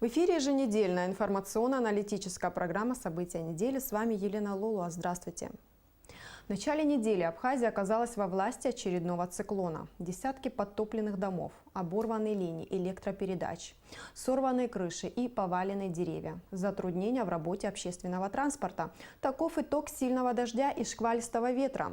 эфире еженедельная информационно-аналитическая программа «События недели». С вами Елена Лолуа. Здравствуйте. В начале недели Абхазия оказалась во власти очередного циклона. Десятки подтопленных домов, оборванные линии электропередач, сорванные крыши и поваленные деревья. Затруднения в работе общественного транспорта. Таков итог сильного дождя и шквалистого ветра.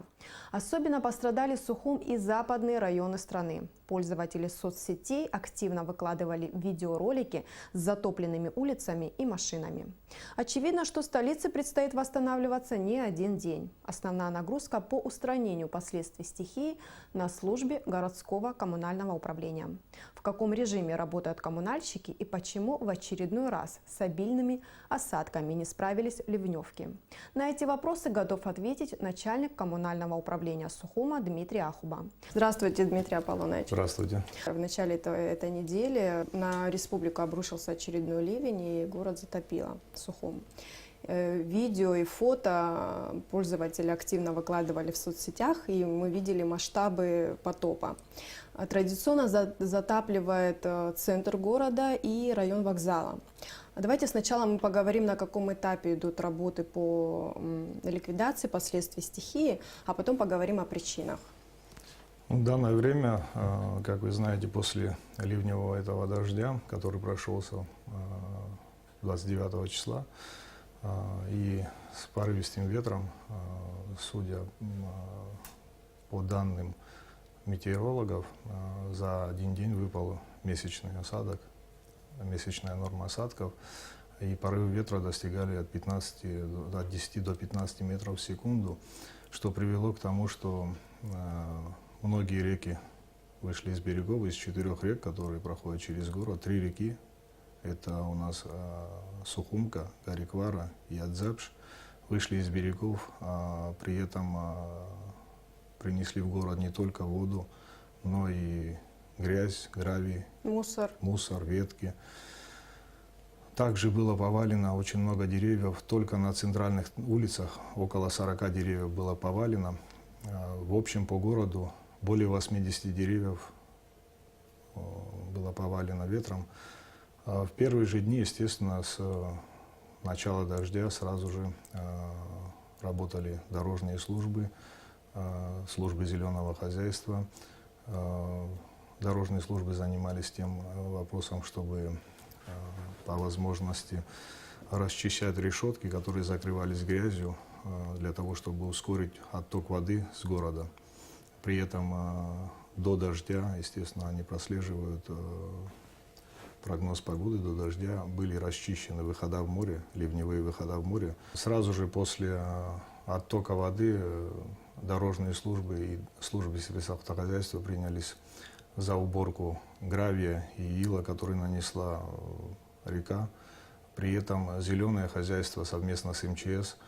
Особенно пострадали Сухум и западные районы страны. Пользователи соцсетей активно выкладывали видеоролики с затопленными улицами и машинами. Очевидно, что столице предстоит восстанавливаться не один день. Основная нагрузка по устранению последствий стихии на службе городского коммунального управления. В каком режиме работают коммунальщики и почему в очередной раз с обильными осадками не справились ливневки? На эти вопросы готов ответить начальник коммунального управления Сухума Дмитрий Ахуба. Здравствуйте, Дмитрий Аполлонович. Здравствуйте. В начале этой недели на республику обрушился очередной ливень, и город затопило Сухум. Видео и фото пользователи активно выкладывали в соцсетях, и мы видели масштабы потопа. Традиционно затапливает центр города и район вокзала. Давайте сначала мы поговорим, на каком этапе идут работы по ликвидации последствий стихии, а потом поговорим о причинах. В данное время, как вы знаете, после ливневого этого дождя, который прошелся 29 числа, и с порывистым ветром, судя по данным метеорологов, за один день выпал месячный осадок, месячная норма осадков, и порывы ветра достигали от 10 до 15 метров в секунду, что привело к тому, что многие реки вышли из берегов, из 4 рек, которые проходят через город. 3 реки, это у нас Сухумка, Гариквара и Адзапш, вышли из берегов, при этом принесли в город не только воду, но и грязь, гравий, мусор, ветки. Также было повалено очень много деревьев, только на центральных улицах около 40 деревьев было повалено. В общем, по городу более 80 деревьев было повалено ветром. В первые же дни, естественно, с начала дождя сразу же работали дорожные службы, службы зеленого хозяйства. Дорожные службы занимались тем вопросом, чтобы по возможности расчищать решетки, которые закрывались грязью, для того, чтобы ускорить отток воды с города. При этом до дождя, естественно, они прослеживают прогноз погоды, до дождя были расчищены выхода в море, ливневые выхода в море. Сразу же после оттока воды дорожные службы и службы сельхозхозяйства принялись за уборку гравия и ила, который нанесла река. При этом зеленое хозяйство совместно с МЧС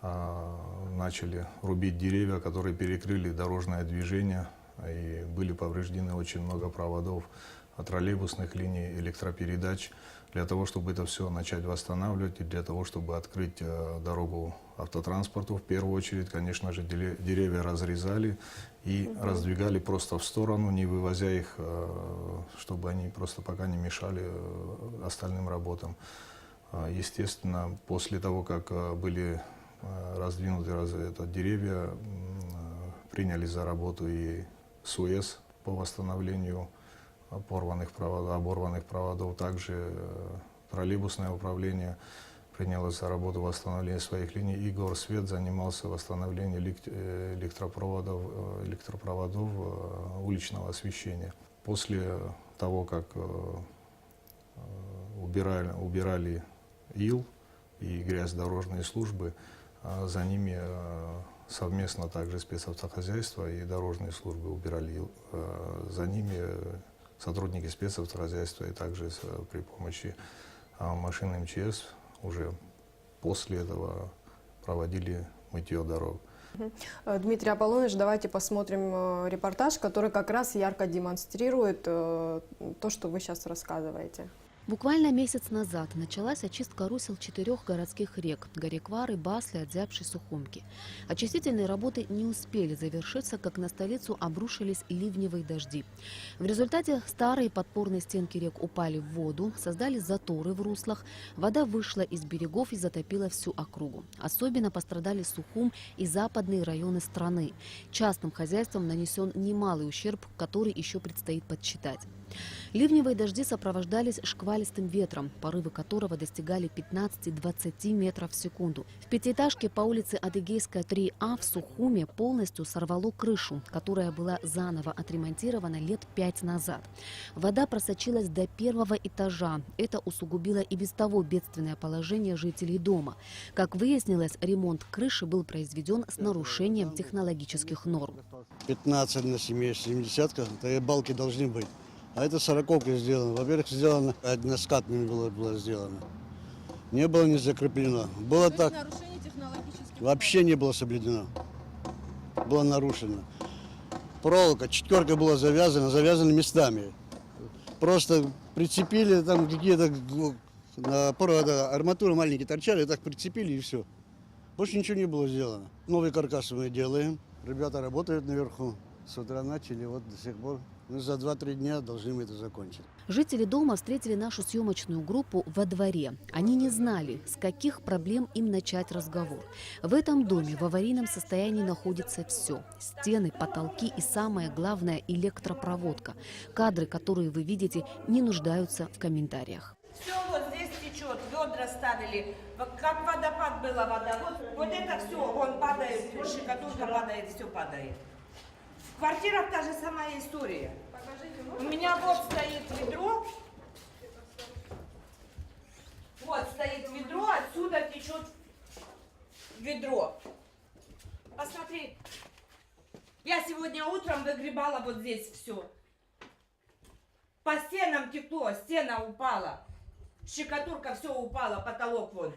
начали рубить деревья, которые перекрыли дорожное движение, и были повреждены очень много проводов от троллейбусных линий, электропередач, для того, чтобы это все начать восстанавливать и для того, чтобы открыть дорогу автотранспорту. В первую очередь, конечно же, деревья разрезали и раздвигали просто в сторону, не вывозя их, чтобы они просто пока не мешали остальным работам. Естественно, после того, как были раздвинуты деревья, принялись за работу и СУЭС по восстановлению оборванных проводов. Также троллейбусное управление принялось за работу восстановления своих линий, и Горсвет занимался восстановлением электропроводов уличного освещения. После того, как убирали ил и грязь дорожные службы, за ними совместно также спецавтохозяйство и дорожные службы убирали. За ними сотрудники спецавтохозяйства и также при помощи машин МЧС уже после этого проводили мытье дорог. Дмитрий Аполлонович, давайте посмотрим репортаж, который как раз ярко демонстрирует то, что вы сейчас рассказываете. Буквально месяц назад началась очистка русел 4 городских рек – Гариквары, Басли, Одзябши, Сухумки. Очистительные работы не успели завершиться, как на столицу обрушились ливневые дожди. В результате старые подпорные стенки рек упали в воду, создали заторы в руслах, вода вышла из берегов и затопила всю округу. Особенно пострадали Сухум и западные районы страны. Частным хозяйствам нанесен немалый ущерб, который еще предстоит подсчитать. Ливневые дожди сопровождались шквалистым ветром, порывы которого достигали 15-20 метров в секунду. В пятиэтажке по улице Адыгейская, 3А в Сухуме полностью сорвало крышу, которая была заново отремонтирована лет 5 назад. Вода просочилась до 1-го этажа. Это усугубило и без того бедственное положение жителей дома. Как выяснилось, ремонт крыши был произведен с нарушением технологических норм. 15 на 70-ка, то балки должны быть. А это 40-ка сделано. Во-первых, сделано односкатными было сделано. Не было не закреплено. Было так. Нарушение технологических Вообще не было соблюдено. Было нарушено. Проволока, 4-ка была завязана местами. Просто прицепили там какие-то арматуры маленькие торчали, так прицепили и все. Больше ничего не было сделано. Новый каркас мы делаем. Ребята работают наверху. С утра начали, вот до сих пор. Мы за 2-3 дня должны мы это закончить. Жители дома встретили нашу съемочную группу во дворе. Они не знали, с каких проблем им начать разговор. В этом доме в аварийном состоянии находится все. Стены, потолки и, самое главное, электропроводка. Кадры, которые вы видите, не нуждаются в комментариях. Все вот здесь течет, ведра ставили, как водопад была вода. Вот это все, он падает, шикатурка падает, все падает. В квартирах та же самая история. У меня вот стоит ведро. Вот стоит ведро, отсюда течет ведро. Посмотри. Я сегодня утром выгребала вот здесь все. По стенам текло, стена упала. Щекотурка, все упала, потолок вон.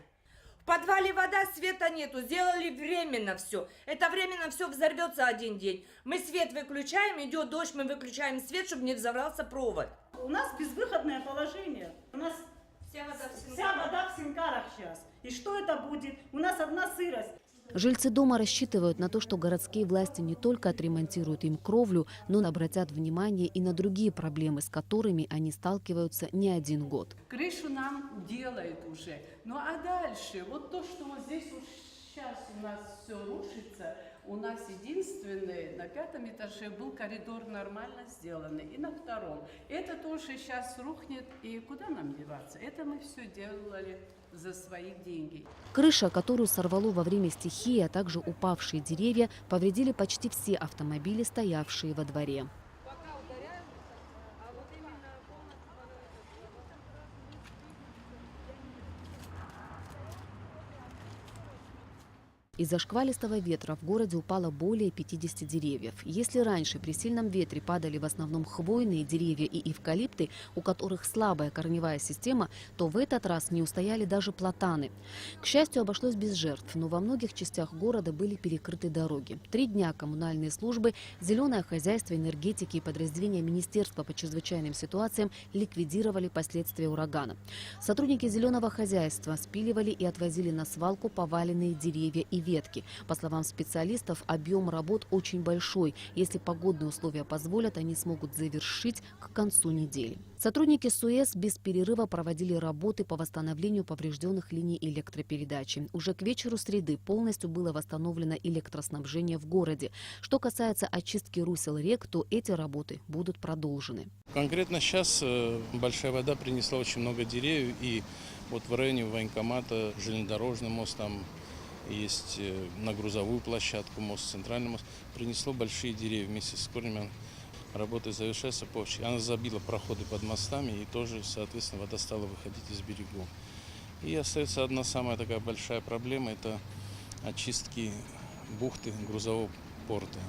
В подвале вода, света нету, сделали временно все. Это временно все взорвется один день. Мы свет выключаем, идет дождь, мы выключаем свет, чтобы не взорвался провод. У нас безвыходное положение. У нас вся вода в Синкарах сейчас. И что это будет? У нас одна сырость. Жильцы дома рассчитывают на то, что городские власти не только отремонтируют им кровлю, но и обратят внимание и на другие проблемы, с которыми они сталкиваются не один год. Крышу нам делают уже. Ну а дальше, вот то, что вот здесь вот сейчас у нас все рушится, у нас единственный на 5-м этаже был коридор нормально сделанный, и на 2-м. Это тоже сейчас рухнет, и куда нам деваться? Это мы все делали за свои деньги. Крыша, которую сорвало во время стихии, а также упавшие деревья, повредили почти все автомобили, стоявшие во дворе. Из-за шквалистого ветра в городе упало более 50 деревьев. Если раньше при сильном ветре падали в основном хвойные деревья и эвкалипты, у которых слабая корневая система, то в этот раз не устояли даже платаны. К счастью, обошлось без жертв, но во многих частях города были перекрыты дороги. 3 дня коммунальные службы, зеленое хозяйство, энергетики и подразделения Министерства по чрезвычайным ситуациям ликвидировали последствия урагана. Сотрудники зеленого хозяйства спиливали и отвозили на свалку поваленные деревья и ветки. По словам специалистов, объем работ очень большой. Если погодные условия позволят, они смогут завершить к концу недели. Сотрудники СУЭС без перерыва проводили работы по восстановлению поврежденных линий электропередачи. Уже к вечеру среды полностью было восстановлено электроснабжение в городе. Что касается очистки русел рек, то эти работы будут продолжены. Конкретно сейчас большая вода принесла очень много деревьев, и вот в районе военкомата, железнодорожный мост, там есть на грузовую площадку мост, центральный мост, принесло большие деревья вместе с корнями. Работа завершается позже. Она забила проходы под мостами, и тоже, соответственно, вода стала выходить из берегов. И остается одна самая такая большая проблема – это очистки бухты грузового порта.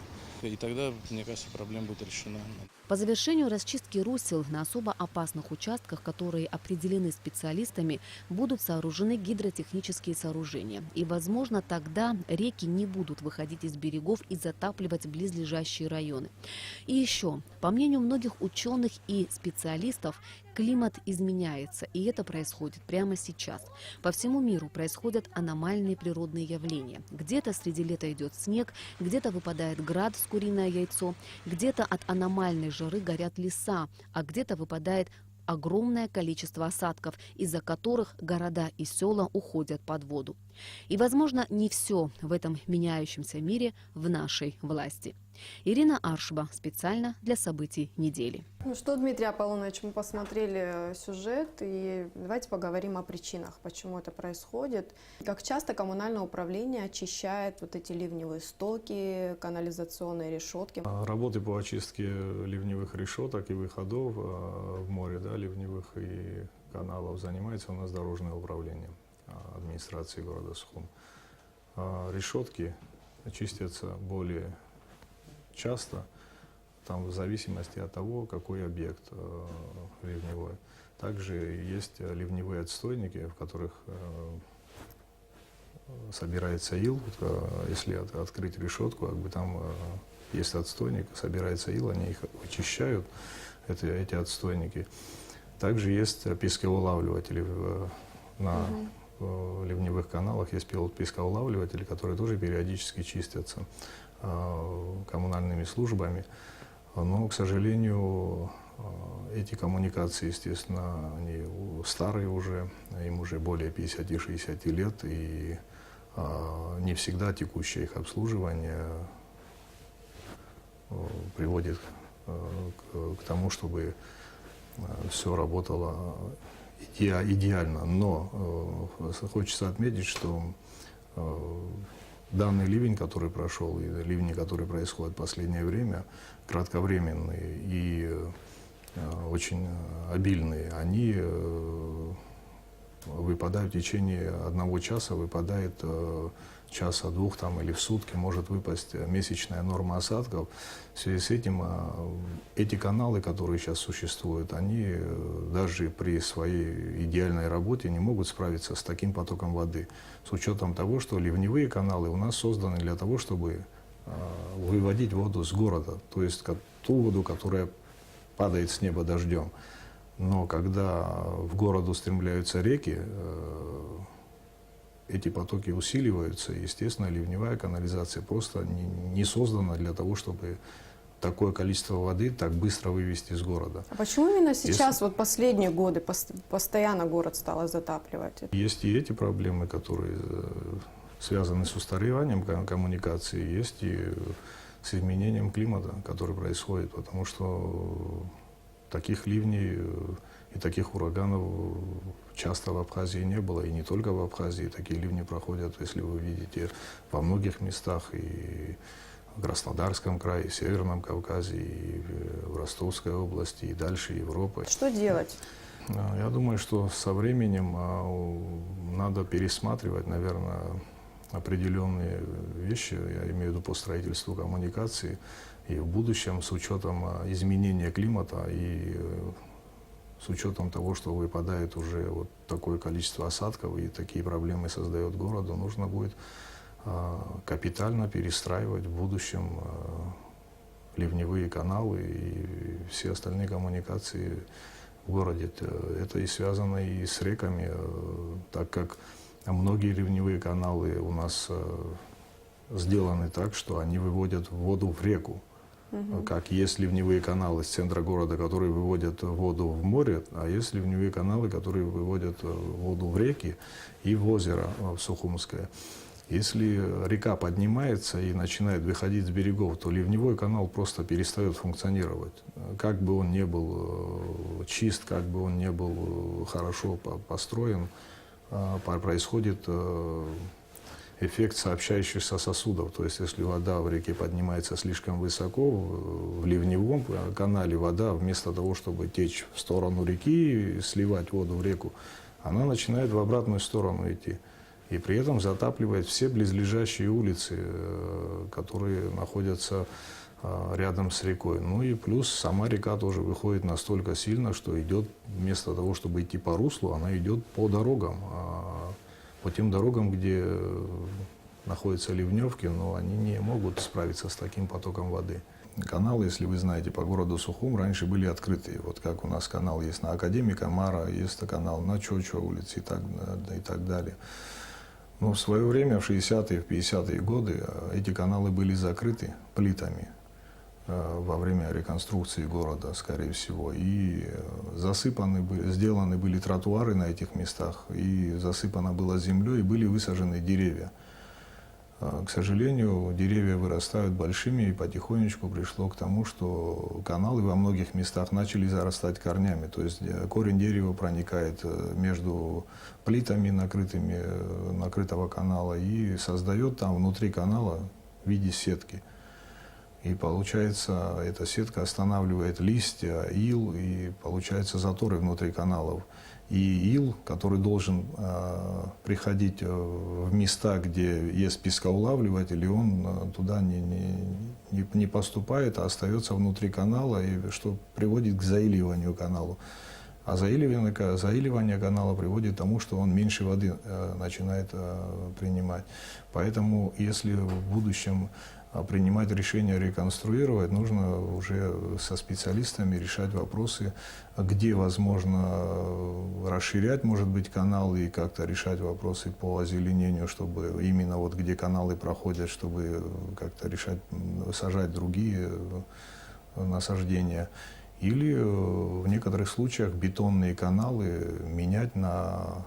И тогда, мне кажется, проблема будет решена. По завершению расчистки русел на особо опасных участках, которые определены специалистами, будут сооружены гидротехнические сооружения. И, возможно, тогда реки не будут выходить из берегов и затапливать близлежащие районы. И еще, по мнению многих ученых и специалистов, Климат изменяется, и это происходит прямо сейчас. По всему миру происходят аномальные природные явления. Где-то среди лета идет снег, где-то выпадает град с куриное яйцо, где-то от аномальной жары горят леса, а где-то выпадает огромное количество осадков, из-за которых города и села уходят под воду. И, возможно, не все в этом меняющемся мире в нашей власти. Ирина Аршба специально для событий недели. Ну что, Дмитрий Аполлонович, мы посмотрели сюжет, и давайте поговорим о причинах, почему это происходит. Как часто коммунальное управление очищает вот эти ливневые стоки, канализационные решетки? Работы по очистке ливневых решеток и выходов в море, да, ливневых и каналов занимается у нас дорожное управление администрации города Сухум. Решетки чистятся более часто, там в зависимости от того, какой объект ливневой. Также есть ливневые отстойники, в которых собирается ил. Если открыть решетку, как бы там есть отстойник, собирается ил, они их вычищают, эти отстойники. Также есть пескоулавливатели на ливневых каналах, есть пескоулавливатели, которые тоже периодически чистятся коммунальными службами. Но, к сожалению, эти коммуникации, естественно, они старые уже, им уже более 50-60 лет, и не всегда текущее их обслуживание приводит к тому, чтобы все работало идеально. Но хочется отметить, что данный ливень, который прошел, и ливни, которые происходят в последнее время, кратковременные и очень обильные, они выпадают в течение 1 часа, выпадает часа-двух там, или в сутки может выпасть месячная норма осадков. В связи с этим эти каналы, которые сейчас существуют, они даже при своей идеальной работе не могут справиться с таким потоком воды. С учетом того, что ливневые каналы у нас созданы для того, чтобы выводить воду с города, то есть ту воду, которая падает с неба дождем. Но когда в город устремляются реки, эти потоки усиливаются, и, естественно, ливневая канализация просто не создана для того, чтобы такое количество воды так быстро вывести из города. А почему именно сейчас, вот последние годы, постоянно город стало затапливать? Есть и эти проблемы, которые связаны с устареванием коммуникации, есть и с изменением климата, который происходит, потому что таких ливней и таких ураганов часто в Абхазии не было, и не только в Абхазии. Такие ливни проходят, если вы видите, во многих местах, и в Краснодарском крае, и в Северном Кавказе, и в Ростовской области, и дальше Европы. Что делать? Я думаю, что со временем надо пересматривать, наверное, определенные вещи, я имею в виду по строительству коммуникации, и в будущем с учетом изменения климата и с учетом того, что выпадает уже вот такое количество осадков и такие проблемы создает городу, нужно будет капитально перестраивать в будущем ливневые каналы и все остальные коммуникации в городе. Это и связано и с реками, так как многие ливневые каналы у нас сделаны так, что они выводят воду в реку. Как есть ливневые каналы с центра города, которые выводят воду в море, а есть ливневые каналы, которые выводят воду в реки и в озеро в Сухумское. Если река поднимается и начинает выходить с берегов, то ливневой канал просто перестает функционировать. Как бы он ни был чист, как бы он ни был хорошо построен, происходит эффект сообщающихся сосудов. То есть, если вода в реке поднимается слишком высоко, в ливневом канале вода, вместо того, чтобы течь в сторону реки и сливать воду в реку, она начинает в обратную сторону идти. И при этом затапливает все близлежащие улицы, которые находятся рядом с рекой. Ну и плюс сама река тоже выходит настолько сильно, что идет, вместо того, чтобы идти по руслу, она идет по дорогам. По тем дорогам, где находятся ливневки, но они не могут справиться с таким потоком воды. каналы, если вы знаете, по городу Сухум раньше были открыты. Вот как у нас канал есть на Академика Мара, есть канал на Чочо улице и так далее. Но в свое время, в 60-е, в 50-е годы, эти каналы были закрыты плитами во время реконструкции города, скорее всего. И сделаны были тротуары на этих местах, и засыпано было землей, и были высажены деревья. К сожалению, деревья вырастают большими, и потихонечку пришло к тому, что каналы во многих местах начали зарастать корнями. То есть корень дерева проникает между плитами накрытого канала и создает там внутри канала в виде сетки. И получается, эта сетка останавливает листья, ил, и получается заторы внутри каналов. И ил, который должен приходить в места, где есть пескоулавливатель, он туда не поступает, а остается внутри канала, и что приводит к заиливанию канала. А заиливание канала приводит к тому, что он меньше воды начинает принимать. Поэтому, если в будущем принимать решение реконструировать, нужно уже со специалистами решать вопросы, где возможно расширять, может быть, канал и как-то решать вопросы по озеленению, чтобы именно вот где каналы проходят, чтобы как-то решать, сажать другие насаждения. Или в некоторых случаях бетонные каналы менять на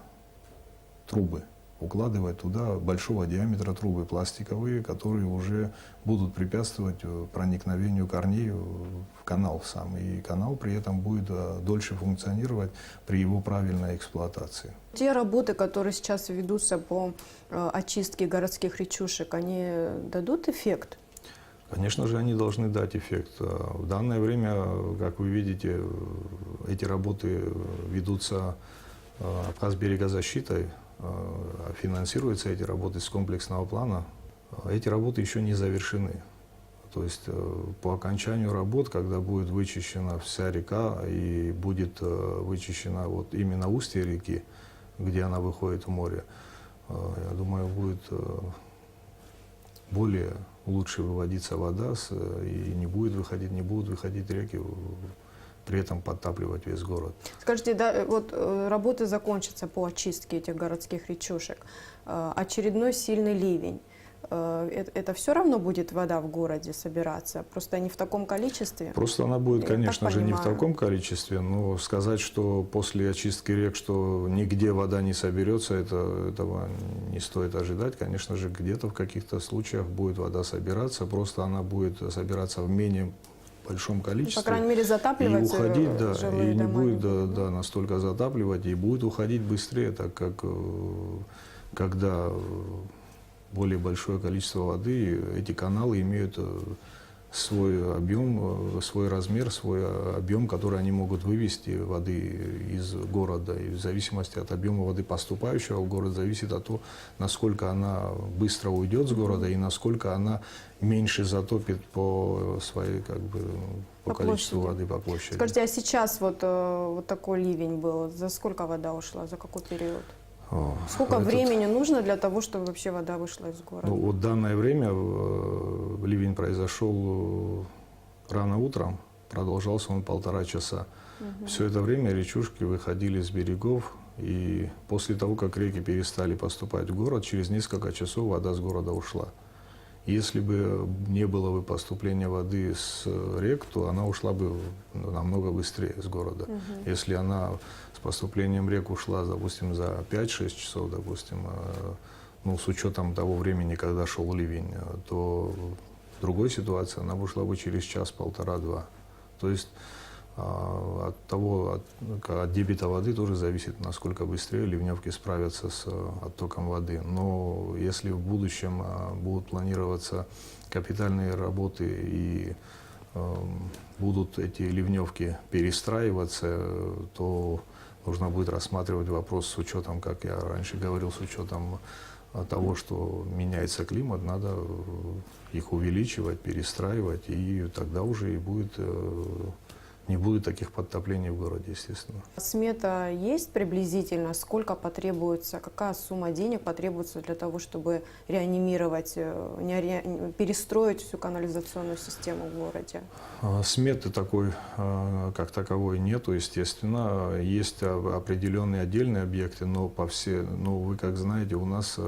трубы. Укладывать туда большого диаметра трубы пластиковые, которые уже будут препятствовать проникновению корней в канал сам. И канал при этом будет дольше функционировать при его правильной эксплуатации. Те работы, которые сейчас ведутся по очистке городских речушек, они дадут эффект? Конечно же, они должны дать эффект. В данное время, как вы видите, эти работы ведутся Абхазберегозащитой. Финансируются эти работы с комплексного плана. Эти работы еще не завершены. То есть по окончанию работ, когда будет вычищена вся река и будет вычищена вот именно устье реки, где она выходит в море, я думаю, будет более лучше выводиться вода и не будут выходить реки, при этом подтапливать весь город. Скажите, да, вот работы закончатся по очистке этих городских речушек. Очередной сильный ливень. Это все равно будет вода в городе собираться? Просто не в таком количестве? Просто она будет, Я конечно так же, не в понимаю. таком количестве, но сказать, что после очистки рек, что нигде вода не соберется, этого не стоит ожидать. Конечно же, где-то в каких-то случаях будет вода собираться, просто она будет собираться в менее большом количестве. По крайней мере, затапливать и уходить, да, жилые и не дома будет настолько затапливать, и будет уходить быстрее, так как когда более большое количество воды, эти каналы имеют свой объем, свой размер, свой объем, который они могут вывести воды из города. И в зависимости от объема воды, поступающего в город, зависит от того, насколько она быстро уйдет с города и насколько она меньше затопит по своей, по количеству воды по площади. Скажите, а сейчас вот такой ливень был, за сколько вода ушла, за какой период? Сколько времени нужно для того, чтобы вообще вода вышла из города? Ну, вот данное время ливень произошел рано утром, продолжался он 1,5 часа. Все это время речушки выходили с берегов, и после того, как реки перестали поступать в город, через несколько часов вода с города ушла. Если бы не было бы поступления воды с рек, то она ушла бы намного быстрее с города. Если она с поступлением рек ушла, допустим, за 5-6 часов, допустим, с учетом того времени, когда шел ливень, то в другой ситуации она ушла бы через час, 1,5-2. То есть от дебита воды тоже зависит, насколько быстрее ливневки справятся с оттоком воды. Но если в будущем будут планироваться капитальные работы и будут эти ливневки перестраиваться, то нужно будет рассматривать вопрос с учетом, как я раньше говорил, с учетом того, что меняется климат, надо их увеличивать, перестраивать, и тогда уже и будет не будет таких подтоплений в городе, естественно. Смета есть приблизительно, сколько потребуется, какая сумма денег потребуется для того, чтобы реанимировать, перестроить всю канализационную систему в городе? Сметы такой, как таковой, нету, естественно. Есть определенные отдельные объекты, но вы как знаете, у нас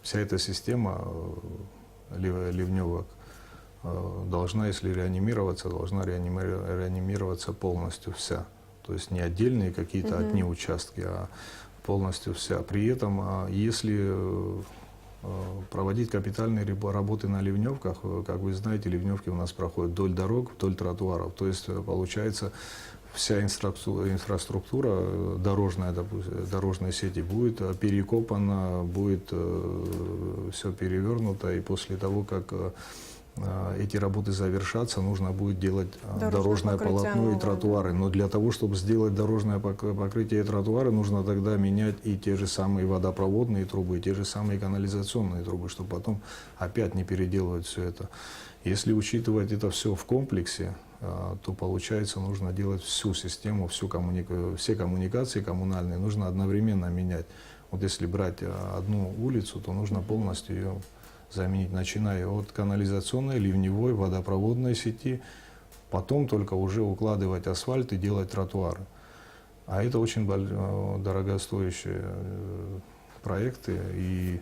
вся эта система ливневок должна, если реанимироваться, должна реанимироваться полностью вся. То есть не отдельные какие-то одни участки, а полностью вся. При этом, если проводить капитальные работы на ливневках, как вы знаете, ливневки у нас проходят вдоль дорог, вдоль тротуаров. То есть получается, вся инфраструктура дорожной сети будет перекопана, будет все перевернуто, и после того, как эти работы завершатся, нужно будет делать дорожное полотно и тротуары. Но для того, чтобы сделать дорожное покрытие и тротуары, нужно тогда менять и те же самые водопроводные трубы, и те же самые канализационные трубы, чтобы потом опять не переделывать все это. Если учитывать это все в комплексе, то получается, нужно делать всю систему, все коммуникации коммунальные нужно одновременно менять. Вот если брать одну улицу, то нужно полностью ее заменить, начиная от канализационной, ливневой, водопроводной сети, потом только уже укладывать асфальт и делать тротуары. А это очень дорогостоящие проекты, и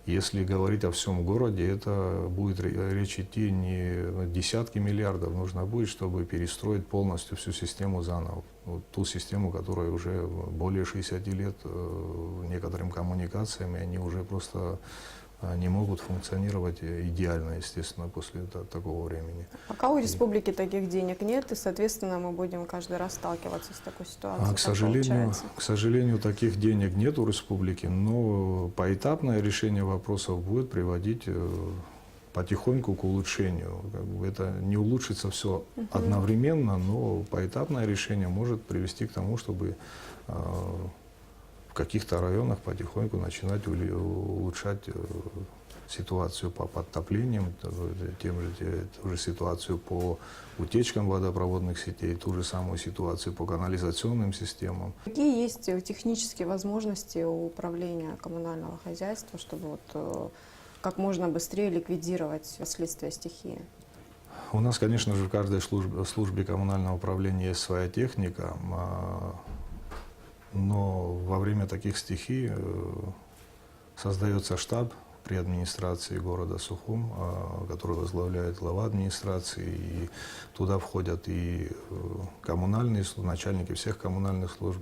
если говорить о всем городе, это будет речь идти не десятки миллиардов, нужно будет, чтобы перестроить полностью всю систему заново. Вот ту систему, которая уже более 60 лет некоторым коммуникациям, и они уже просто не могут функционировать идеально, естественно, после такого времени. Пока у республики таких денег нет, и, соответственно, мы будем каждый раз сталкиваться с такой ситуацией. К сожалению, таких денег нет у республики, но поэтапное решение вопросов будет приводить потихоньку к улучшению. Это не улучшится все одновременно, но поэтапное решение может привести к тому, чтобы в каких-то районах потихоньку начинать улучшать ситуацию по подтоплениям, ту же ситуацию по утечкам водопроводных сетей, ту же самую ситуацию по канализационным системам. Какие есть технические возможности у управления коммунального хозяйства, чтобы как можно быстрее ликвидировать последствия стихии? У нас, конечно же, в каждой службе коммунального управления есть своя техника, но во время таких стихий создается штаб при администрации города Сухум, который возглавляет глава администрации, и туда входят и коммунальные службы, начальники всех коммунальных служб,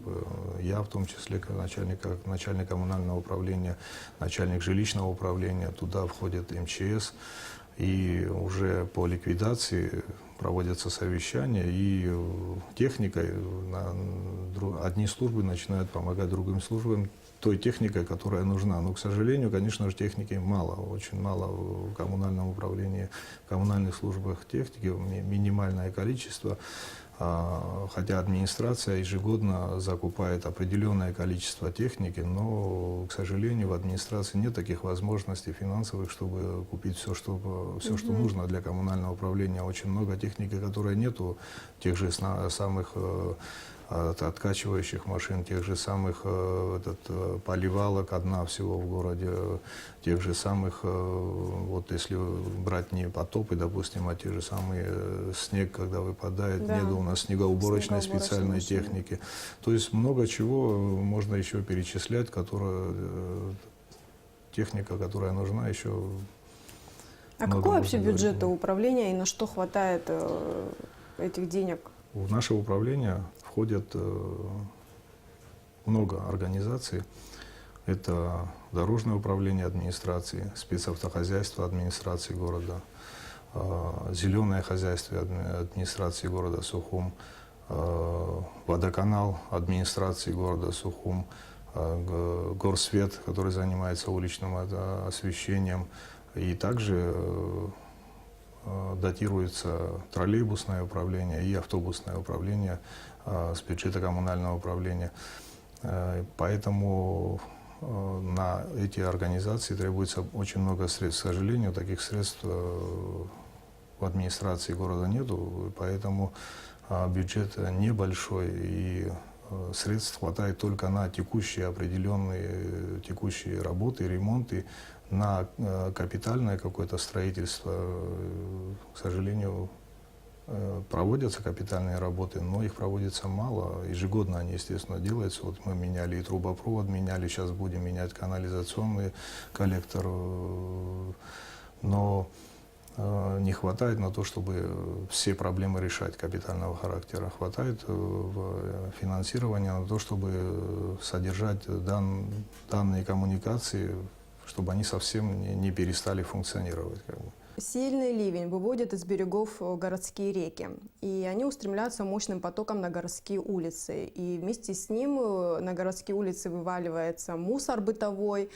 я в том числе начальник коммунального управления, начальник жилищного управления, туда входит МЧС, и уже по ликвидации проводятся совещания, и техникой одни службы начинают помогать другим службам той техникой, которая нужна. Но, к сожалению, конечно же, техники мало, очень мало в коммунальном управлении, в коммунальных службах техники, минимальное количество. Хотя администрация ежегодно закупает определенное количество техники, но, к сожалению, в администрации нет таких возможностей финансовых, чтобы купить все, что нужно для коммунального управления. Очень много техники, которой нету, тех же самых откачивающих машин, тех же самых поливалок, одна всего в городе, тех же самых, вот если брать не потопы, допустим, а те же самые снег, когда выпадает, да. Нет у нас снегоуборочной специальной техники. То есть много чего можно еще перечислять, техника, которая нужна еще. А какой вообще бюджет у управления и на что хватает этих денег? В наше управление входят много организаций. Это дорожное управление администрации, спецавтохозяйство администрации города, зеленое хозяйство администрации города Сухум, водоканал администрации города Сухум, горсвет, который занимается уличным освещением, и также датируется троллейбусное управление и автобусное управление с бюджета коммунального управления. Поэтому на эти организации требуется очень много средств. К сожалению, таких средств в администрации города нету, поэтому бюджет небольшой, и средств хватает только на текущие определенные текущие работы, ремонты, на капитальное какое-то строительство. К сожалению, проводятся капитальные работы, но их проводится мало. Ежегодно они, естественно, делаются. Вот мы меняли и трубопровод, меняли, сейчас будем менять канализационный коллектор. Но не хватает на то, чтобы все проблемы решать капитального характера. Хватает финансирования на то, чтобы содержать данные коммуникации, чтобы они совсем не перестали функционировать. Сильный ливень выводит из берегов городские реки, и они устремляются мощным потоком на городские улицы. И вместе с ним на городские улицы вываливается мусор бытовой,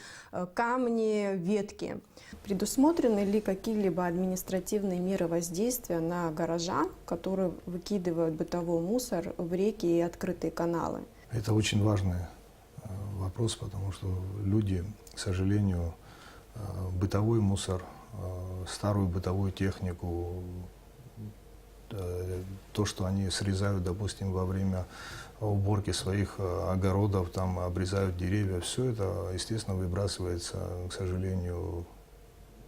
камни, ветки. Предусмотрены ли какие-либо административные меры воздействия на горожан, которые выкидывают бытовой мусор в реки и открытые каналы? Это очень важный вопрос, потому что люди, к сожалению, бытовой мусор, старую бытовую технику, то, что они срезают, допустим, во время уборки своих огородов, там обрезают деревья, все это, естественно, выбрасывается, к сожалению,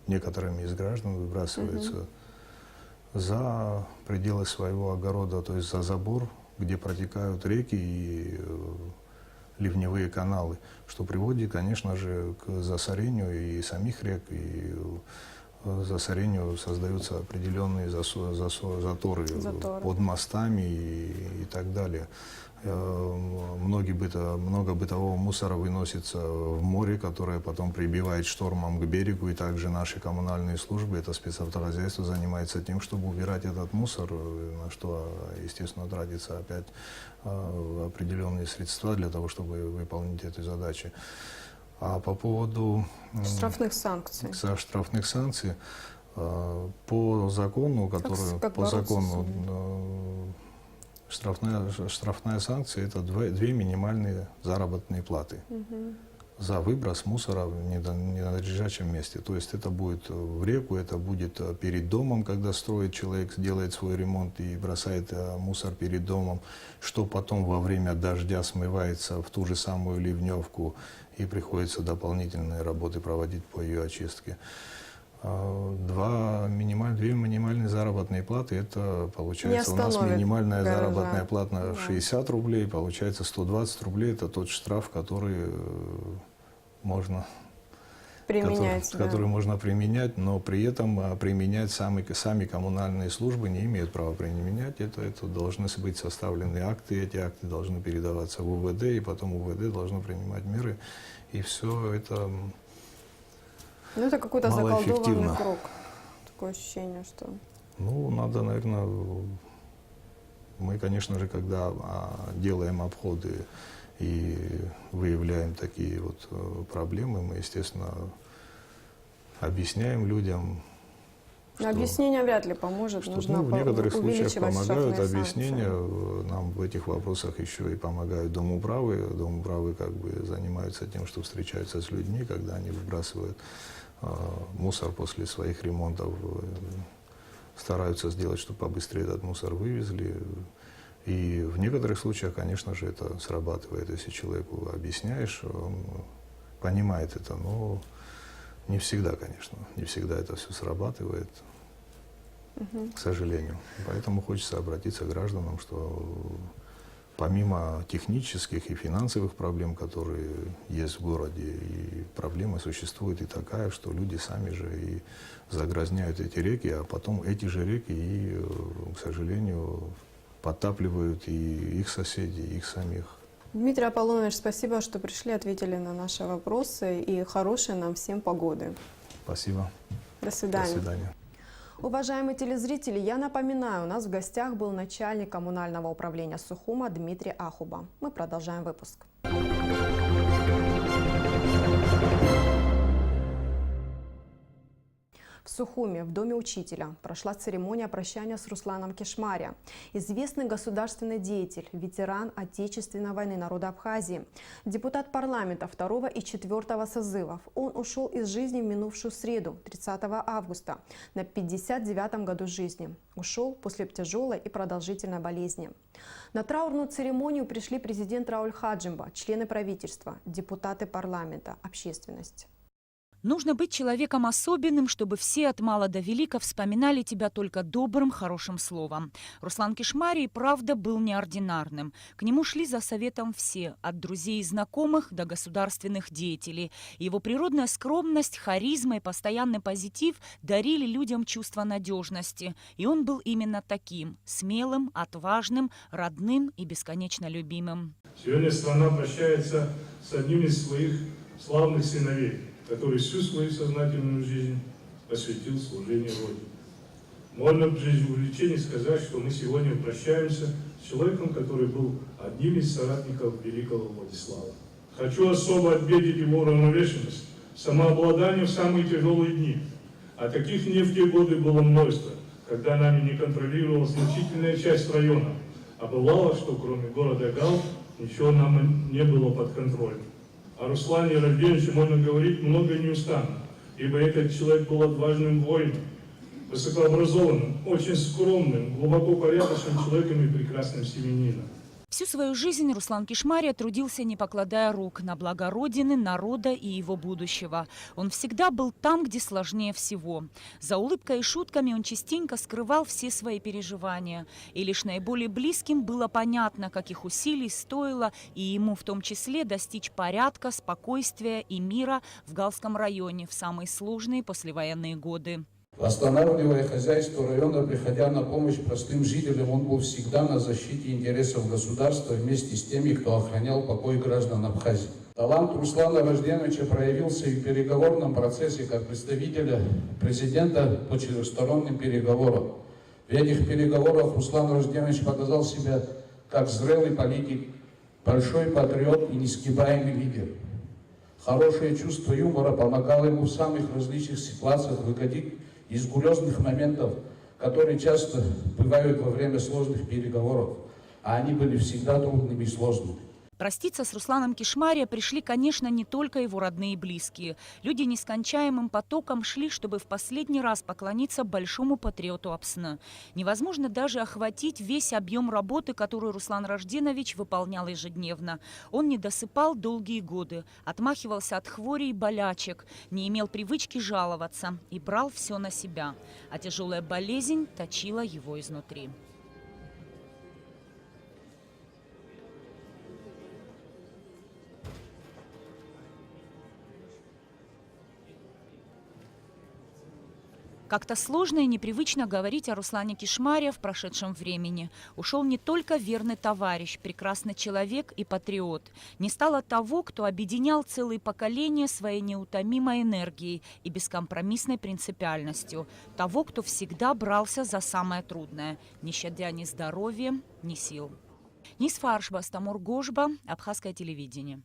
некоторыми из граждан выбрасывается за пределы своего огорода, то есть за забор, где протекают реки и ливневые каналы, что приводит, конечно же, к засорению и самих рек, и засорению создаются определенные заторы под мостами и так далее. Много бытового мусора выносится в море, которое потом прибивает штормом к берегу, и также наши коммунальные службы, это спецавтохозяйство, занимается тем, чтобы убирать этот мусор, на что, естественно, тратится опять определенные средства для того, чтобы выполнить эти задачи. А по поводу штрафных санкций. Штрафных санкций, по закону, штрафная санкция — это две минимальные заработные платы за выброс мусора в ненадлежащем месте. То есть это будет в реку, это будет перед домом, когда строит человек, делает свой ремонт и бросает мусор перед домом, что потом во время дождя смывается в ту же самую ливневку, и приходится дополнительные работы проводить по ее очистке. Две минимальные заработные платы, это получается у нас минимальная заработная плата 60 рублей, получается 120 рублей, это тот штраф, который можно применять, который можно применять, но при этом применять сами коммунальные службы не имеют права применять. Это должны быть составлены акты, эти акты должны передаваться в УВД, и потом УВД должно принимать меры, и все это. Ну, это какой-то заколдованный круг. Такое ощущение, что... Ну, надо, наверное, мы, конечно же, когда делаем обходы и выявляем такие вот проблемы, мы, естественно, объясняем людям. Объяснение вряд ли поможет. Нужно в некоторых случаях помогают объяснения. Санкции. Нам в этих вопросах еще и помогают домуправы. Домуправы как бы занимаются тем, что встречаются с людьми, когда они выбрасывают мусор после своих ремонтов, стараются сделать, чтобы побыстрее этот мусор вывезли. И в некоторых случаях, конечно же, это срабатывает. Если человеку объясняешь, он понимает это, но не всегда, конечно, не всегда это все срабатывает, к сожалению. Поэтому хочется обратиться к гражданам, что помимо технических и финансовых проблем, которые есть в городе, и проблема существует и такая, что люди сами же и загрязняют эти реки, а потом эти же реки и, к сожалению, подтапливают и их соседей, и их самих. Дмитрий Аполлонович, спасибо, что пришли, ответили на наши вопросы, и хорошей нам всем погоды. Спасибо. До свидания. До свидания. Уважаемые телезрители, я напоминаю, у нас в гостях был начальник коммунального управления Сухума Дмитрий Ахуба. Мы продолжаем выпуск. В В Сухуми, в доме учителя, прошла церемония прощания с Русланом Кишмари. Известный государственный деятель, ветеран Отечественной войны народа Абхазии, депутат парламента 2 и 4 созывов. Он ушел из жизни в минувшую среду, 30 августа, на 59-м году жизни. Ушел после тяжелой и продолжительной болезни. На траурную церемонию пришли президент Рауль Хаджимба, члены правительства, депутаты парламента, общественность. Нужно быть человеком особенным, чтобы все от мала до велика вспоминали тебя только добрым, хорошим словом. Руслан Кишмари и правда был неординарным. К нему шли за советом все, от друзей и знакомых до государственных деятелей. Его природная скромность, харизма и постоянный позитив дарили людям чувство надежности. И он был именно таким – смелым, отважным, родным и бесконечно любимым. Сегодня страна прощается с одним из своих славных сыновей, который всю свою сознательную жизнь посвятил служению Родине. Можно без увлечения сказать, что мы сегодня прощаемся с человеком, который был одним из соратников великого Владислава. Хочу особо отметить его уравновешенность, самообладание в самые тяжелые дни. А таких дней в те годы было множество, когда нами не контролировала значительная часть района. А бывало, что кроме города Гал ничего нам не было под контролем. О Руслане Рожденовиче можно говорить много и неустанно, ибо этот человек был отважным воином, высокообразованным, очень скромным, глубоко порядочным человеком и прекрасным семьянином. Всю свою жизнь Руслан Кишмари трудился, не покладая рук, на благо Родины, народа и его будущего. Он всегда был там, где сложнее всего. За улыбкой и шутками он частенько скрывал все свои переживания. И лишь наиболее близким было понятно, каких усилий стоило и ему в том числе достичь порядка, спокойствия и мира в Галском районе в самые сложные послевоенные годы. Восстанавливая хозяйство района, приходя на помощь простым жителям, он был всегда на защите интересов государства вместе с теми, кто охранял покой граждан Абхазии. Талант Руслана Рожденовича проявился и в переговорном процессе как представителя президента по четырехсторонним переговорам. В этих переговорах Руслан Рожденович показал себя как зрелый политик, большой патриот и несгибаемый лидер. Хорошее чувство юмора помогало ему в самых различных ситуациях выходить из гулёзных моментов, которые часто бывают во время сложных переговоров, а они были всегда трудными и сложными. Проститься с Русланом Кишмари пришли, конечно, не только его родные и близкие. Люди нескончаемым потоком шли, чтобы в последний раз поклониться большому патриоту Апсны. Невозможно даже охватить весь объем работы, которую Руслан Рожденович выполнял ежедневно. Он не досыпал долгие годы, отмахивался от хвори и болячек, не имел привычки жаловаться и брал все на себя. А тяжелая болезнь точила его изнутри. Как-то сложно и непривычно говорить о Руслане Кишмари в прошедшем времени. Ушел не только верный товарищ, прекрасный человек и патриот. Не стало того, кто объединял целые поколения своей неутомимой энергией и бескомпромиссной принципиальностью. Того, кто всегда брался за самое трудное, не щадя ни здоровья, ни сил. Нисфа Аршбас, Тамур Гожба, Абхазское телевидение.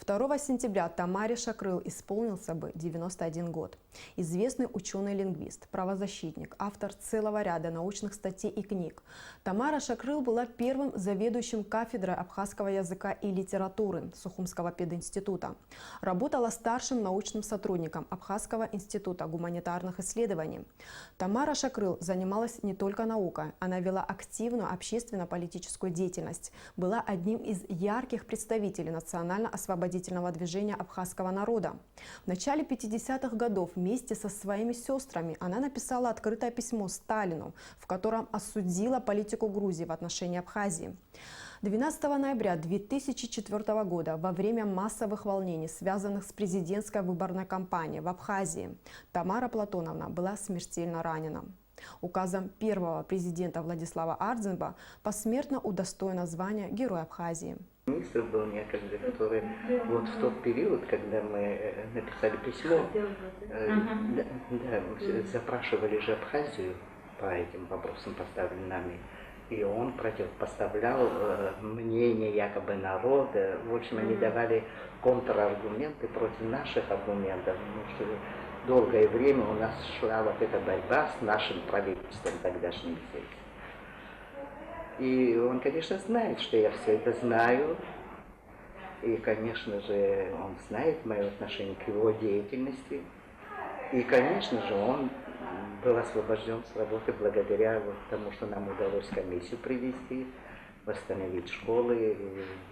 2 сентября Тамаре Шакрыл исполнился бы 91 год. Известный ученый-лингвист, правозащитник, автор целого ряда научных статей и книг. Тамара Шакрыл была первым заведующим кафедрой абхазского языка и литературы Сухумского пединститута. Работала старшим научным сотрудником Абхазского института гуманитарных исследований. Тамара Шакрыл занималась не только наукой, она вела активную общественно-политическую деятельность, была одним из ярких представителей национально-освободительного движения абхазского народа. В начале 50-х годов вместе со своими сестрами она написала открытое письмо Сталину, в котором осудила политику Грузии в отношении Абхазии. 12 ноября 2004 года, во время массовых волнений, связанных с президентской выборной кампанией в Абхазии, Тамара Платоновна была смертельно ранена. Указом первого президента Владислава Ардзинба посмертно удостоена звания Героя Абхазии. Министр был некогда, который вот в тот период, когда мы написали письмо, запрашивали же Абхазию по этим вопросам, поставленным нами, и он противопоставлял мнение якобы народа. В общем, они давали контраргументы против наших аргументов. Что долгое время у нас шла вот эта борьба с нашим правительством тогдашним здесь. И он, конечно, знает, что я все это знаю. И, конечно же, он знает мое отношение к его деятельности. И, конечно же, он был освобожден с работы благодаря вот тому, что нам удалось комиссию привести, восстановить школы, и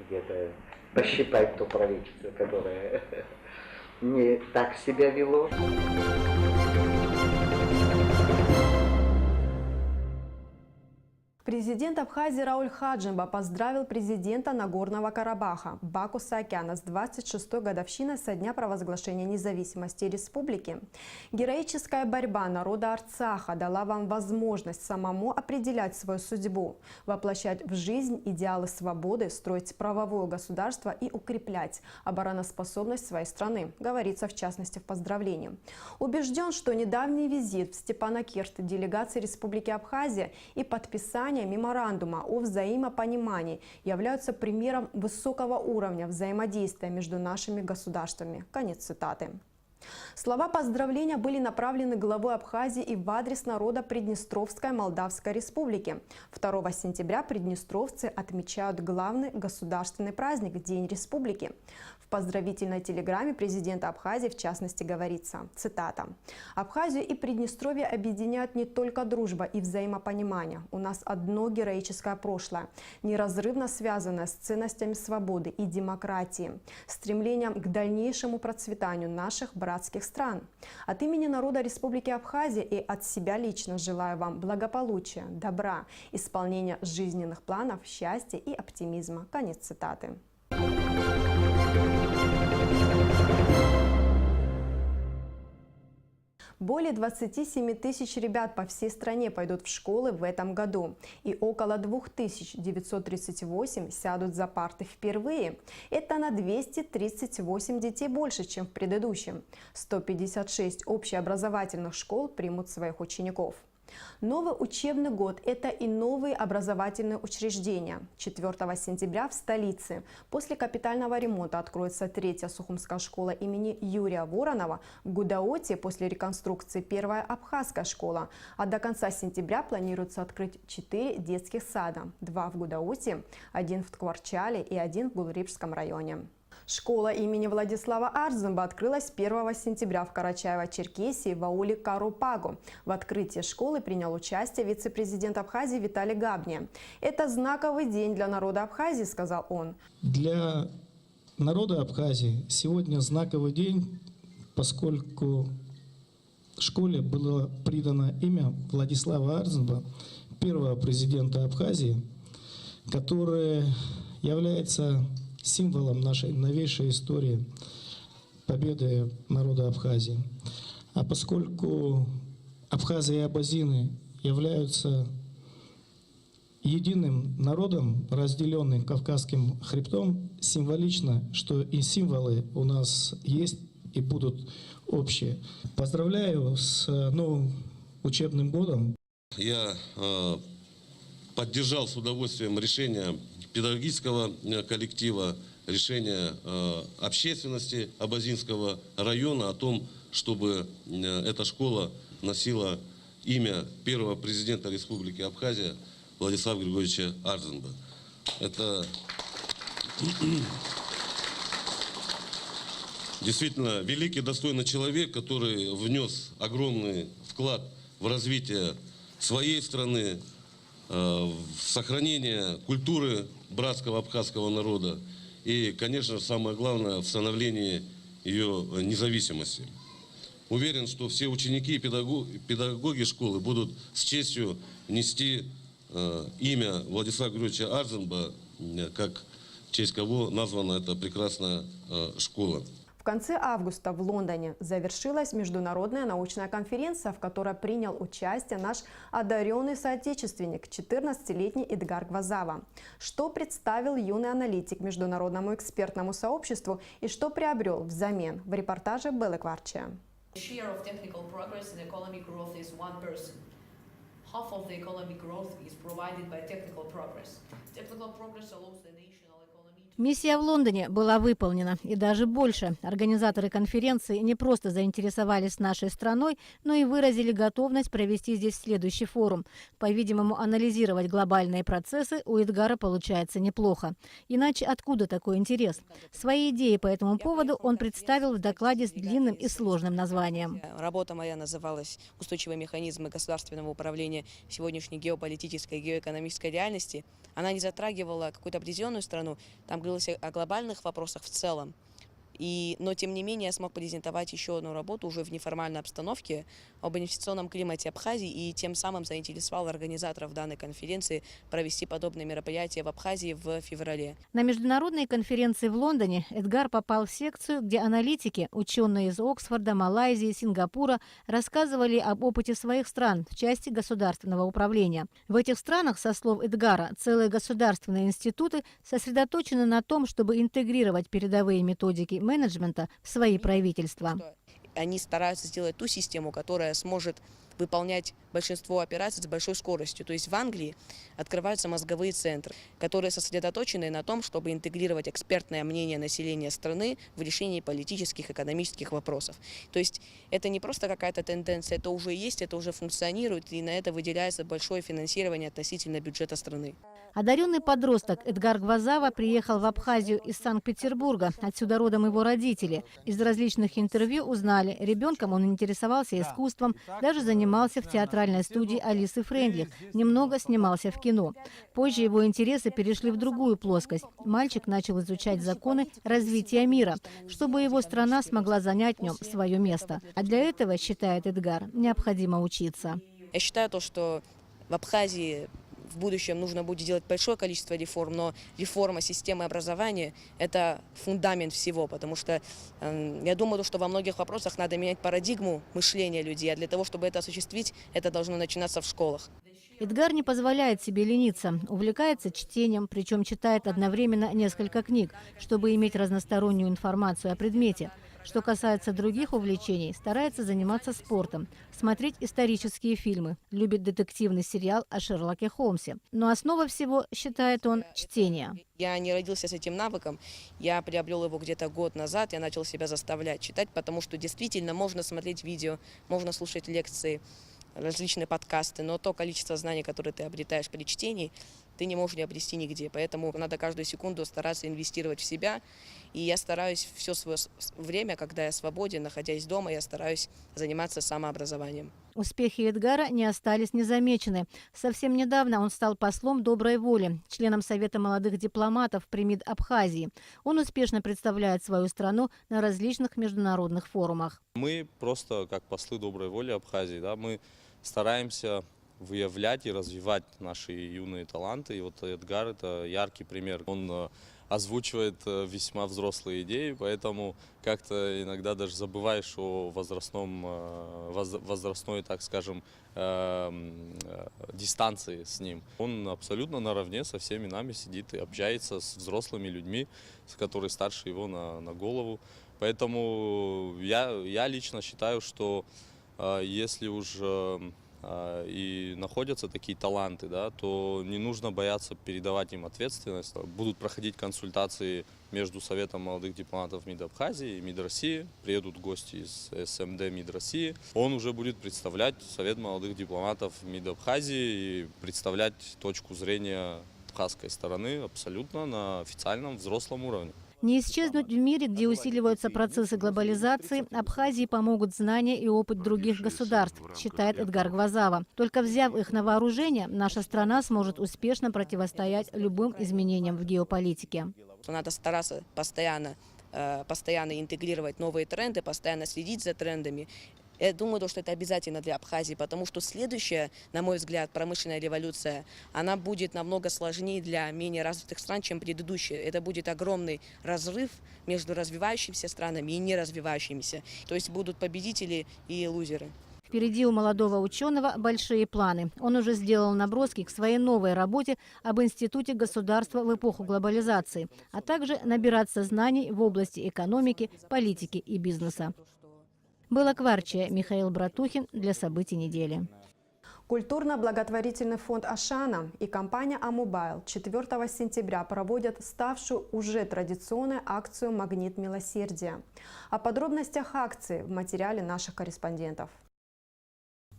где-то пощипать то правительство, которое не так себя вело. Президент Абхазии Рауль Хаджимба поздравил президента Нагорного Карабаха Баку Саакяна с 26-й годовщиной со дня провозглашения независимости республики. Героическая борьба народа Арцаха дала вам возможность самому определять свою судьбу, воплощать в жизнь идеалы свободы, строить правовое государство и укреплять обороноспособность своей страны, говорится в частности в поздравлении. Убежден, что недавний визит в Степанакерт делегации Республики Абхазия и подписание меморандума о взаимопонимании являются примером высокого уровня взаимодействия между нашими государствами. Конец цитаты. Слова поздравления были направлены главой Абхазии и в адрес народа Приднестровской Молдавской Республики. 2 сентября приднестровцы отмечают главный государственный праздник – День Республики. В поздравительной телеграмме президента Абхазии в частности говорится, цитата: «Абхазию и Приднестровье объединяют не только дружба и взаимопонимание. У нас одно героическое прошлое, неразрывно связанное с ценностями свободы и демократии, стремлением к дальнейшему процветанию наших братских стран. От имени народа Республики Абхазия и от себя лично желаю вам благополучия, добра, исполнения жизненных планов, счастья и оптимизма». Конец цитаты. Более 27 тысяч ребят по всей стране пойдут в школы в этом году, и около 2938 сядут за парты впервые. Это на 238 детей больше, чем в предыдущем. 156 общеобразовательных школ примут своих учеников. Новый учебный год – это и новые образовательные учреждения. 4 сентября в столице после капитального ремонта откроется 3-я Сухумская школа имени Юрия Воронова, в Гудаоте после реконструкции 1-я Абхазская школа, а до конца сентября планируется открыть 4 детских сада, 2 в Гудаоте, 1 в Ткварчале и 1 в Гулрипском районе. Школа имени Владислава Арзумба открылась 1 сентября в Карачаево-Черкесии в ауле Карупагу. В открытии школы принял участие вице-президент Абхазии Виталий Габния. «Это знаковый день для народа Абхазии», – сказал он. Для народа Абхазии сегодня знаковый день, поскольку школе было придано имя Владислава Арзумба, первого президента Абхазии, который является символом нашей новейшей истории победы народа Абхазии. А поскольку Абхазия и абазины являются единым народом, разделенным Кавказским хребтом, символично, что и символы у нас есть и будут общие. Поздравляю с новым учебным годом. Я поддержал с удовольствием решение педагогического коллектива, решение общественности Абазинского района о том, чтобы эта школа носила имя первого президента Республики Абхазия Владислава Григорьевича Арзумба. Это действительно великий, достойный человек, который внес огромный вклад в развитие своей страны, в сохранение культуры братского абхазского народа и, конечно, самое главное, в становлении ее независимости. Уверен, что все ученики и педагоги школы будут с честью нести имя Владислава Григорьевича Арзумба, как в честь кого названа эта прекрасная школа. В конце августа в Лондоне завершилась международная научная конференция, в которой принял участие наш одаренный соотечественник, 14-летний Эдгар Гвазава. Что представил юный аналитик международному экспертному сообществу и что приобрел взамен, в репортаже Беллы Кварче. Миссия в Лондоне была выполнена, и даже больше. Организаторы конференции не просто заинтересовались нашей страной, но и выразили готовность провести здесь следующий форум. По-видимому, анализировать глобальные процессы у Эдгара получается неплохо. Иначе откуда такой интерес? Свои идеи по этому поводу он представил в докладе с длинным и сложным названием. Работа моя называлась «Устойчивые механизмы государственного управления сегодняшней геополитической и геоэкономической реальности». Она не затрагивала какую-то определенную страну, там говорилось о глобальных вопросах в целом. Но, тем не менее, я смог презентовать еще одну работу уже в неформальной обстановке об инвестиционном климате Абхазии и тем самым заинтересовал организаторов данной конференции провести подобные мероприятия в Абхазии в феврале. На международной конференции в Лондоне Эдгар попал в секцию, где аналитики, ученые из Оксфорда, Малайзии, Сингапура рассказывали об опыте своих стран в части государственного управления. В этих странах, со слов Эдгара, целые государственные институты сосредоточены на том, чтобы интегрировать передовые методики менеджмента в свои правительства. Они стараются сделать ту систему, которая сможет выполнять большинство операций с большой скоростью. То есть в Англии открываются мозговые центры, которые сосредоточены на том, чтобы интегрировать экспертное мнение населения страны в решении политических, экономических вопросов. То есть это не просто какая-то тенденция, это уже есть, это уже функционирует, и на это выделяется большое финансирование относительно бюджета страны. Одаренный подросток Эдгар Гвазава приехал в Абхазию из Санкт-Петербурга. Отсюда родом его родители. Из различных интервью узнали, ребенком он интересовался искусством, даже занимался в театральной студии Алисы Фрейндлих, немного снимался в кино. Позже его интересы перешли в другую плоскость. Мальчик начал изучать законы развития мира, чтобы его страна смогла занять в нем свое место. А для этого, считает Эдгар, необходимо учиться. Я считаю, что в Абхазии в будущем нужно будет делать большое количество реформ, но реформа системы образования – это фундамент всего, потому что я думаю, что во многих вопросах надо менять парадигму мышления людей, а для того, чтобы это осуществить, это должно начинаться в школах. Эдгар не позволяет себе лениться, увлекается чтением, причем читает одновременно несколько книг, чтобы иметь разностороннюю информацию о предмете. Что касается других увлечений, старается заниматься спортом, смотреть исторические фильмы, любит детективный сериал о Шерлоке Холмсе. Но основа всего, считает он, чтение. Я не родился с этим навыком, я приобрел его где-то год назад, я начал себя заставлять читать, потому что действительно можно смотреть видео, можно слушать лекции, различные подкасты, но то количество знаний, которые ты обретаешь при чтении, ты не можешь приобрести нигде. Поэтому надо каждую секунду стараться инвестировать в себя. И я стараюсь все свое время, когда я свободен, находясь дома, я стараюсь заниматься самообразованием. Успехи Эдгара не остались незамечены. Совсем недавно он стал послом доброй воли, членом Совета молодых дипломатов при МИД Абхазии. Он успешно представляет свою страну на различных международных форумах. Мы просто, как послы доброй воли Абхазии, мы стараемся выявлять и развивать наши юные таланты. И вот Эдгар – это яркий пример. Он озвучивает весьма взрослые идеи, поэтому как-то иногда даже забываешь о возрастной, так скажем, дистанции с ним. Он абсолютно наравне со всеми нами сидит и общается с взрослыми людьми, которые старше его на голову. Поэтому я лично считаю, что если уж и находятся такие таланты, то не нужно бояться передавать им ответственность. Будут проходить консультации между Советом молодых дипломатов МИД Абхазии и МИД России. Приедут гости из СМД МИД России. Он уже будет представлять Совет молодых дипломатов МИД Абхазии и представлять точку зрения абхазской стороны абсолютно на официальном взрослом уровне. Не исчезнуть в мире, где усиливаются процессы глобализации, Абхазии помогут знания и опыт других государств, считает Эдгар Гвазава. Только взяв их на вооружение, наша страна сможет успешно противостоять любым изменениям в геополитике. Надо стараться постоянно интегрировать новые тренды, постоянно следить за трендами. Я думаю, что это обязательно для Абхазии, потому что следующая, на мой взгляд, промышленная революция, она будет намного сложнее для менее развитых стран, чем предыдущая. Это будет огромный разрыв между развивающимися странами и неразвивающимися. То есть будут победители и лузеры. Впереди у молодого ученого большие планы. Он уже сделал наброски к своей новой работе об Институте государства в эпоху глобализации, а также набираться знаний в области экономики, политики и бизнеса. Белла Кварчия, Михаил Братухин для событий недели. Культурно-благотворительный фонд «Ашана» и компания «Амобайл» 4 сентября проводят ставшую уже традиционной акцию «Магнит милосердия». О подробностях акции в материале наших корреспондентов.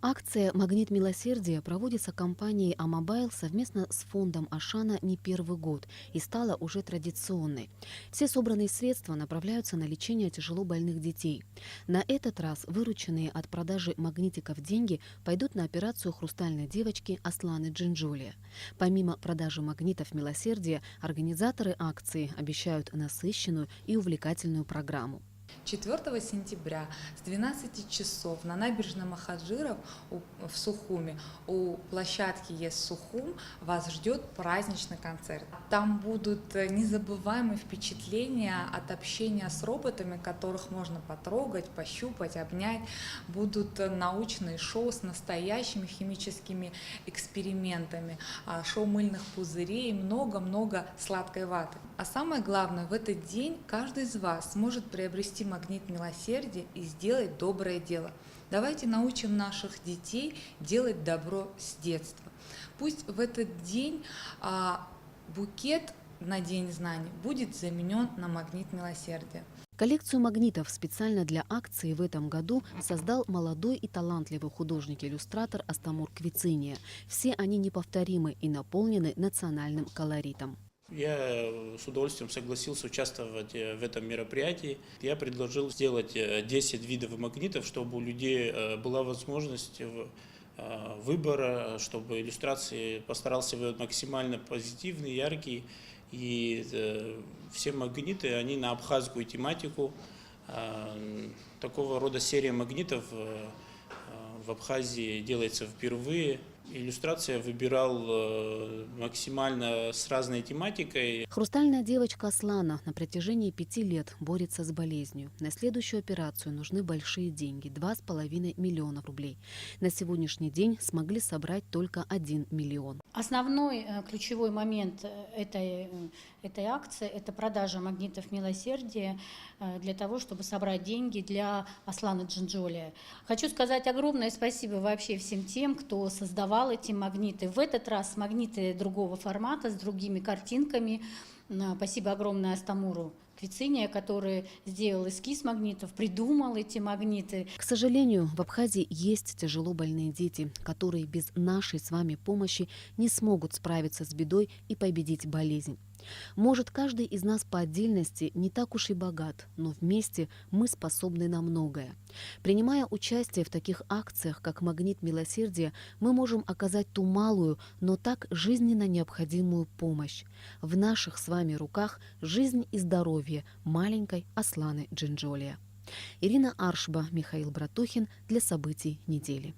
Акция «Магнит милосердия» проводится компанией «Амобайл» совместно с фондом «Ашана» не первый год и стала уже традиционной. Все собранные средства направляются на лечение тяжело больных детей. На этот раз вырученные от продажи магнитиков деньги пойдут на операцию хрустальной девочки Асланы Джинджолия. Помимо продажи магнитов милосердия, организаторы акции обещают насыщенную и увлекательную программу. 4 сентября с 12 часов на набережной Махаджиров в Сухуми у площадки ЕС-Сухум вас ждет праздничный концерт. Там будут незабываемые впечатления от общения с роботами, которых можно потрогать, пощупать, обнять. Будут научные шоу с настоящими химическими экспериментами, шоу мыльных пузырей и много-много сладкой ваты. А самое главное, в этот день каждый из вас сможет приобрести магнит милосердия и сделать доброе дело. Давайте научим наших детей делать добро с детства. Пусть в этот день букет на День знаний будет заменен на магнит милосердия. Коллекцию магнитов специально для акции в этом году создал молодой и талантливый художник-иллюстратор Астамур Квициния. Все они неповторимы и наполнены национальным колоритом. Я с удовольствием согласился участвовать в этом мероприятии. Я предложил сделать 10 видов магнитов, чтобы у людей была возможность выбора, чтобы иллюстрации постарался быть максимально позитивные, яркие. И все магниты, они на абхазскую тематику. Такого рода серия магнитов в Абхазии делается впервые. Иллюстрация выбирал максимально с разной тематикой. Хрустальная девочка Аслана на протяжении 5 лет борется с болезнью. На следующую операцию нужны большие деньги – 2,5 миллиона рублей. На сегодняшний день смогли собрать только 1 миллион. Основной ключевой момент этой акции – это продажа магнитов милосердия для того, чтобы собрать деньги для Асланы Джинджолия. Хочу сказать огромное спасибо вообще всем тем, кто создавал эти магниты. В этот раз магниты другого формата, с другими картинками. Спасибо огромное Астамуру Квициния, который сделал эскиз магнитов, придумал эти магниты. К сожалению, в Абхазии есть тяжело больные дети, которые без нашей с вами помощи не смогут справиться с бедой и победить болезнь. Может, каждый из нас по отдельности не так уж и богат, но вместе мы способны на многое. Принимая участие в таких акциях, как «Магнит милосердия», мы можем оказать ту малую, но так жизненно необходимую помощь. В наших с вами руках жизнь и здоровье маленькой Асланы Джинджолия. Ирина Аршба, Михаил Братухин для событий недели.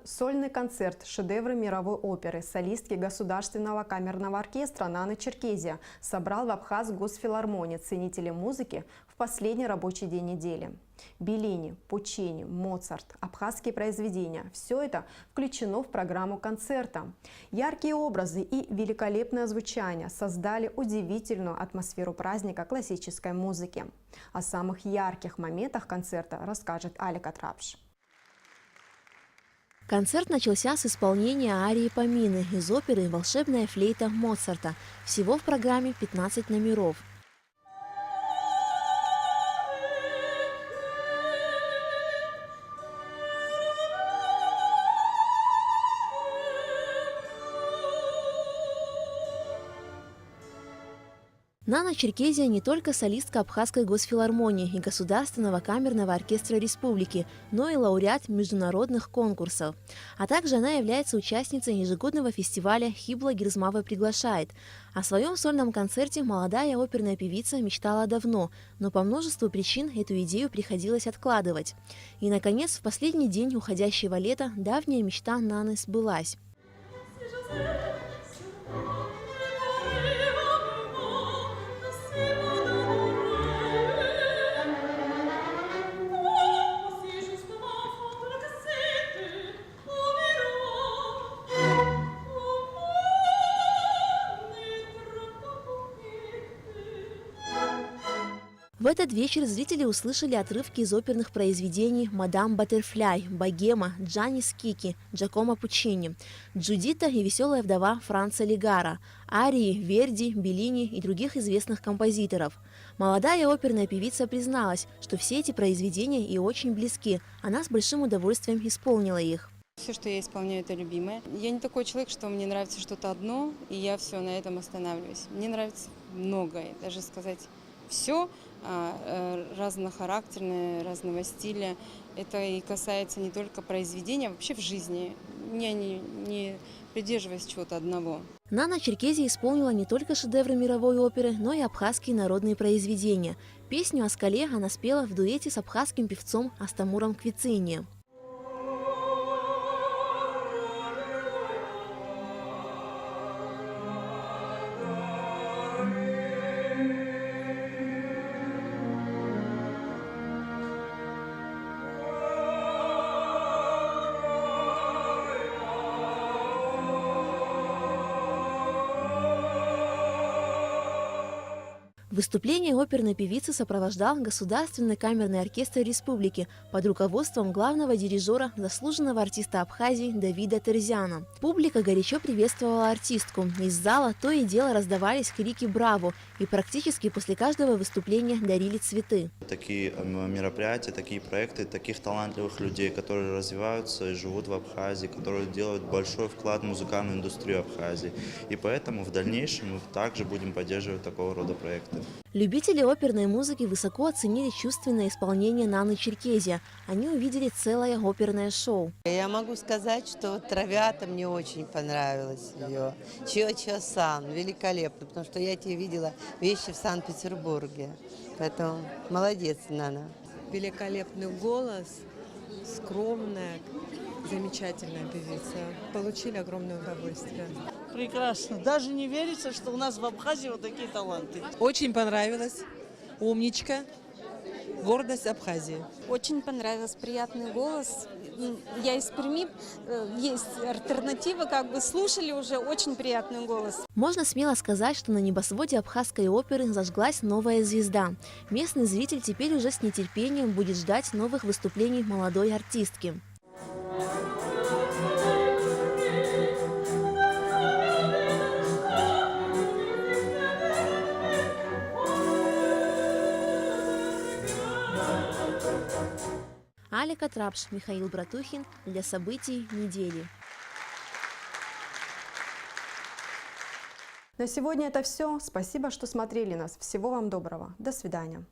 Сольный концерт «Шедевры мировой оперы» солистки Государственного камерного оркестра «Нано-Черкезия» собрал в Абхаз-Госфилармонии ценителей музыки в последний рабочий день недели. Беллини, Пучини, Моцарт, абхазские произведения – все это включено в программу концерта. Яркие образы и великолепное звучание создали удивительную атмосферу праздника классической музыки. О самых ярких моментах концерта расскажет Алика Трапш. Концерт начался с исполнения арии Памины из оперы «Волшебная флейта» Моцарта. Всего в программе 15 номеров. Нано-Черкезия не только солистка Абхазской госфилармонии и Государственного камерного оркестра республики, но и лауреат международных конкурсов. А также она является участницей ежегодного фестиваля «Хибла Гирзмава приглашает». О своем сольном концерте молодая оперная певица мечтала давно, но по множеству причин эту идею приходилось откладывать. И, наконец, в последний день уходящего лета давняя мечта Наны сбылась. В этот вечер зрители услышали отрывки из оперных произведений «Мадам Баттерфляй», «Богема», «Джанни Скики», Джакомо Пуччини, «Джудита» и «Веселая вдова» Франца Легара, арии Верди, Беллини и других известных композиторов. Молодая оперная певица призналась, что все эти произведения ей очень близки. Она с большим удовольствием исполнила их. Все, что я исполняю, это любимое. Я не такой человек, что мне нравится что-то одно, и я все на этом останавливаюсь. Мне нравится многое, даже сказать все разнохарактерное, разного стиля. Это и касается не только произведения, а вообще в жизни. Я не придерживаюсь чего-то одного. Нана Черкезия исполнила не только шедевры мировой оперы, но и абхазские народные произведения. Песню о скале она спела в дуэте с абхазским певцом Астамуром Квицини. Выступление оперной певицы сопровождал Государственный камерный оркестр республики под руководством главного дирижера, заслуженного артиста Абхазии Давида Терзяна. Публика горячо приветствовала артистку. Из зала то и дело раздавались крики «Браво!» и практически после каждого выступления дарили цветы. Такие мероприятия, такие проекты, таких талантливых людей, которые развиваются и живут в Абхазии, которые делают большой вклад в музыкальную индустрию Абхазии. И поэтому в дальнейшем мы также будем поддерживать такого рода проекты. Любители оперной музыки высоко оценили чувственное исполнение Наны Черкезия. Они увидели целое оперное шоу. Я могу сказать, что «Травиата» мне очень понравилась ее. Чио-Чио-сан великолепно, потому что я тебе видела вещи в Санкт-Петербурге. Поэтому молодец, Нана. Великолепный голос, скромная, замечательная певица. Получили огромное удовольствие. Прекрасно. Даже не верится, что у нас в Абхазии вот такие таланты. Очень понравилось. Умничка. Гордость Абхазии. Очень понравилось. Приятный голос. Я из Перми. Есть альтернатива. Слушали уже. Очень приятный голос. Можно смело сказать, что на небосводе абхазской оперы зажглась новая звезда. Местный зритель теперь уже с нетерпением будет ждать новых выступлений молодой артистки. Алика Трапш, Михаил Братухин для событий недели. На сегодня это все. Спасибо, что смотрели нас. Всего вам доброго. До свидания.